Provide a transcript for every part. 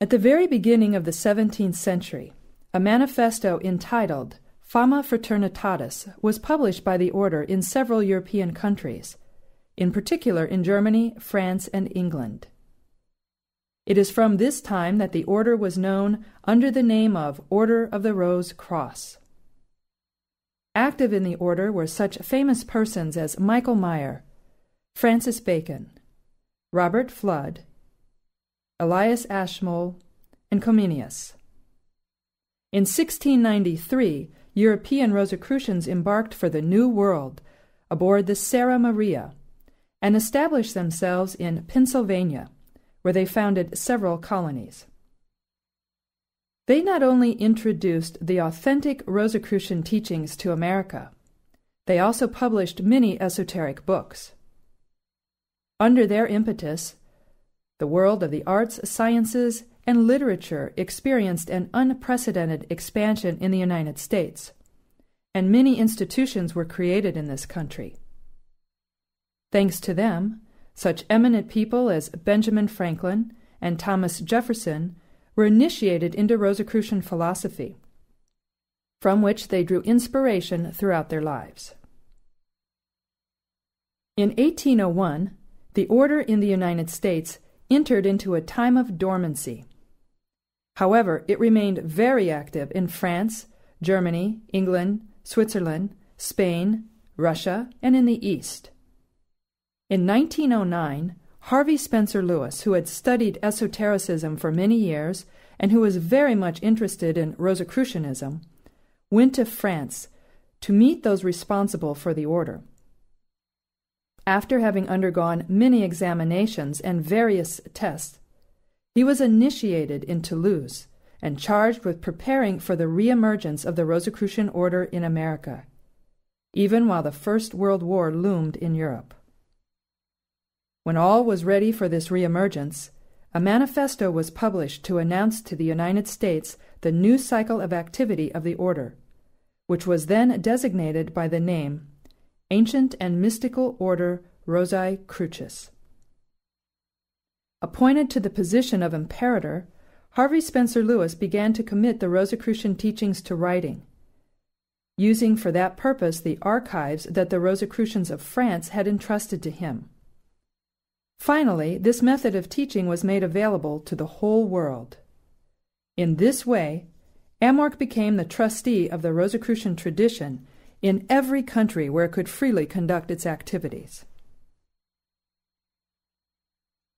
At the very beginning of the 17th century, a manifesto entitled Fama Fraternitatis was published by the order in several European countries, in particular in Germany, France, and England. It is from this time that the order was known under the name of Order of the Rose Cross. Active in the order were such famous persons as Michael Meyer, Francis Bacon, Robert Flood, Elias Ashmole, and Comenius. In 1693, European Rosicrucians embarked for the New World aboard the Sara Maria and established themselves in Pennsylvania, where they founded several colonies. They not only introduced the authentic Rosicrucian teachings to America, they also published many esoteric books. Under their impetus, the world of the arts, sciences, and literature experienced an unprecedented expansion in the United States, and many institutions were created in this country. Thanks to them, such eminent people as Benjamin Franklin and Thomas Jefferson were initiated into Rosicrucian philosophy, from which they drew inspiration throughout their lives. In 1801, the order in the United States entered into a time of dormancy. However, it remained very active in France, Germany, England, Switzerland, Spain, Russia, and in the East. In 1909, Harvey Spencer Lewis, who had studied esotericism for many years and who was very much interested in Rosicrucianism, went to France to meet those responsible for the order. After having undergone many examinations and various tests, he was initiated in Toulouse and charged with preparing for the reemergence of the Rosicrucian order in America, even while the First World War loomed in Europe. When all was ready for this reemergence, a manifesto was published to announce to the United States the new cycle of activity of the order, which was then designated by the name Ancient and Mystical Order Rosae Crucis. Appointed to the position of imperator, Harvey Spencer Lewis began to commit the Rosicrucian teachings to writing, using for that purpose the archives that the Rosicrucians of France had entrusted to him. Finally, this method of teaching was made available to the whole world. In this way, Amorc became the trustee of the Rosicrucian tradition in every country where it could freely conduct its activities.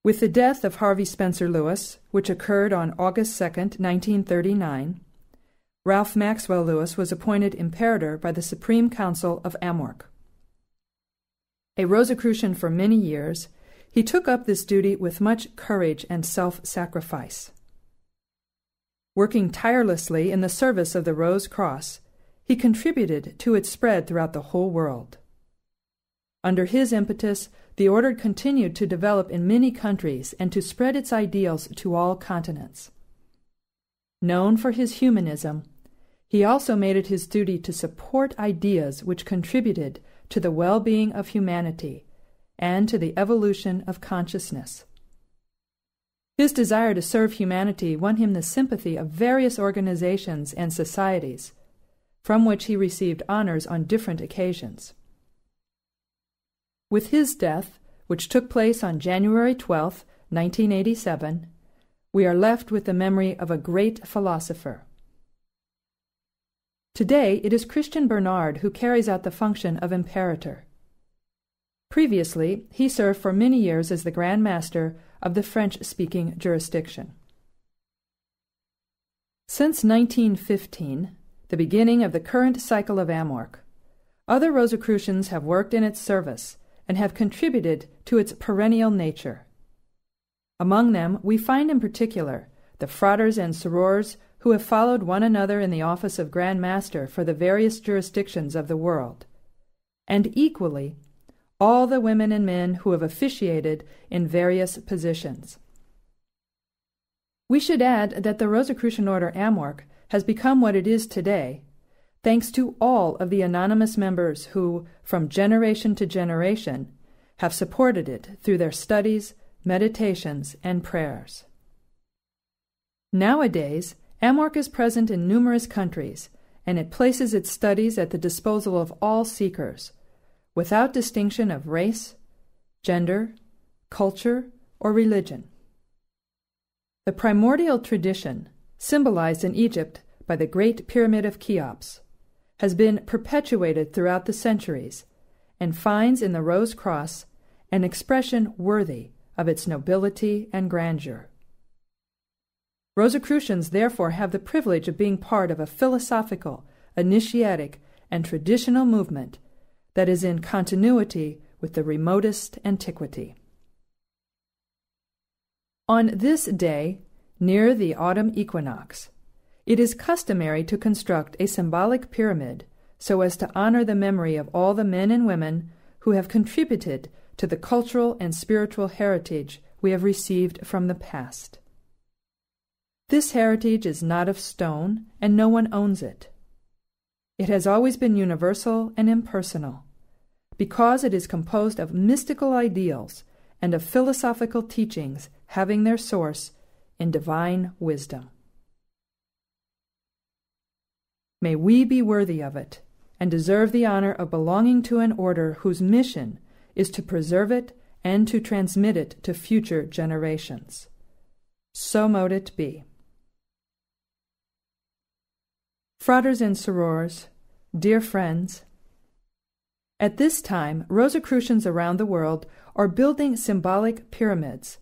With the death of Harvey Spencer Lewis, which occurred on August 2, 1939, Ralph Maxwell Lewis was appointed imperator by the Supreme Council of Amorc. A Rosicrucian for many years, he took up this duty with much courage and self-sacrifice. Working tirelessly in the service of the Rose Cross, he contributed to its spread throughout the whole world. Under his impetus, the order continued to develop in many countries and to spread its ideals to all continents. Known for his humanism, he also made it his duty to support ideas which contributed to the well-being of humanity and to the evolution of consciousness. His desire to serve humanity won him the sympathy of various organizations and societies, from which he received honors on different occasions. With his death, which took place on January 12, 1987, we are left with the memory of a great philosopher. Today, it is Christian Bernard who carries out the function of imperator. Previously, he served for many years as the Grand Master of the French-speaking jurisdiction. Since 1915, the beginning of the current cycle of Amorc, other Rosicrucians have worked in its service and have contributed to its perennial nature. Among them, we find in particular the fraters and sorors who have followed one another in the office of Grand Master for the various jurisdictions of the world, and equally all the women and men who have officiated in various positions. We should add that the Rosicrucian Order Amorc has become what it is today, thanks to all of the anonymous members who, from generation to generation, have supported it through their studies, meditations, and prayers. Nowadays, AMWORK is present in numerous countries, and it places its studies at the disposal of all seekers, without distinction of race, gender, culture, or religion. The primordial tradition, symbolized in Egypt by the Great Pyramid of Cheops, has been perpetuated throughout the centuries and finds in the Rose Cross an expression worthy of its nobility and grandeur. Rosicrucians therefore have the privilege of being part of a philosophical, initiatic, and traditional movement that is in continuity with the remotest antiquity. On this day, near the autumn equinox, it is customary to construct a symbolic pyramid so as to honor the memory of all the men and women who have contributed to the cultural and spiritual heritage we have received from the past. This heritage is not of stone, and no one owns it. It has always been universal and impersonal, because it is composed of mystical ideals and of philosophical teachings having their source in divine wisdom. May we be worthy of it, and deserve the honor of belonging to an order whose mission is to preserve it and to transmit it to future generations. So mote it be. Fratres and sorors, dear friends, at this time, Rosicrucians around the world are building symbolic pyramids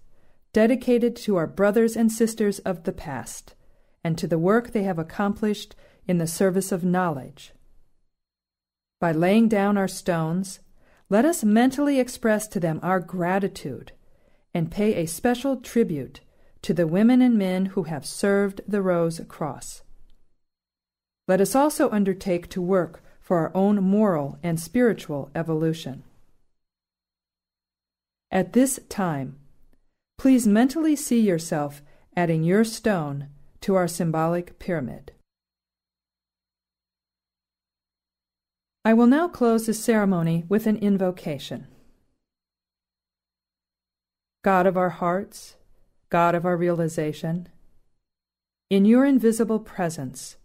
dedicated to our brothers and sisters of the past and to the work they have accomplished in the service of knowledge. By laying down our stones, let us mentally express to them our gratitude and pay a special tribute to the women and men who have served the Rose Cross. Let us also undertake to work for our own moral and spiritual evolution. At this time, please mentally see yourself adding your stone to our symbolic pyramid. I will now close the ceremony with an invocation. God of our hearts, God of our realization, in your invisible presence,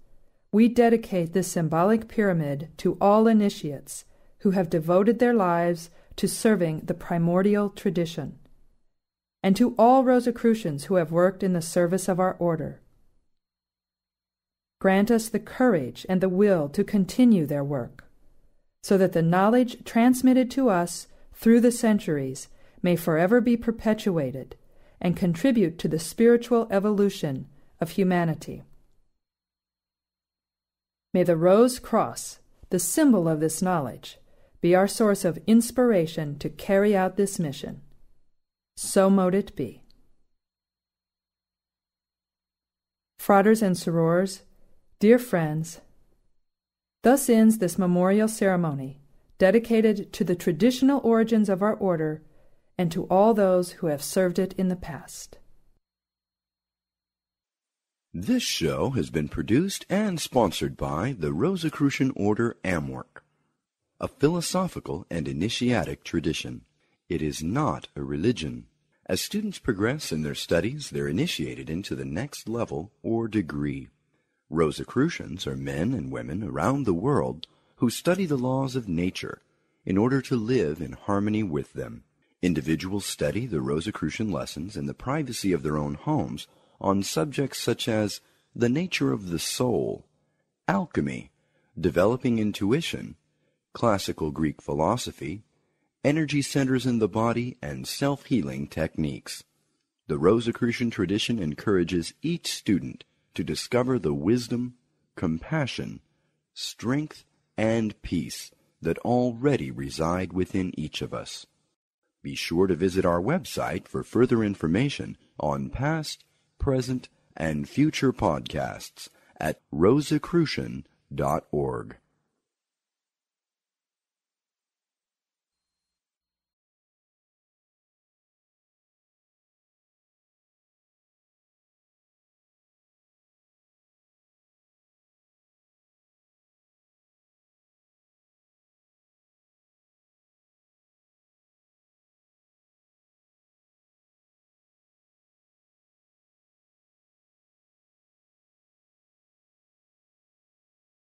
we dedicate this symbolic pyramid to all initiates who have devoted their lives to serving the primordial tradition, and to all Rosicrucians who have worked in the service of our order. Grant us the courage and the will to continue their work, so that the knowledge transmitted to us through the centuries may forever be perpetuated and contribute to the spiritual evolution of humanity. May the Rose Cross, the symbol of this knowledge, be our source of inspiration to carry out this mission. So mote it be. Fratres and sorors, dear friends, thus ends this memorial ceremony dedicated to the traditional origins of our order and to all those who have served it in the past. This show has been produced and sponsored by the Rosicrucian Order AMWORK, a philosophical and initiatic tradition. It is not a religion. As students progress in their studies, they're initiated into the next level or degree. Rosicrucians are men and women around the world who study the laws of nature in order to live in harmony with them. Individuals study the Rosicrucian lessons in the privacy of their own homes on subjects such as the nature of the soul, alchemy, developing intuition, classical Greek philosophy, energy centers in the body, and self-healing techniques. The Rosicrucian tradition encourages each student to discover the wisdom, compassion, strength, and peace that already reside within each of us. Be sure to visit our website for further information on past, present, and future podcasts at rosicrucian.org.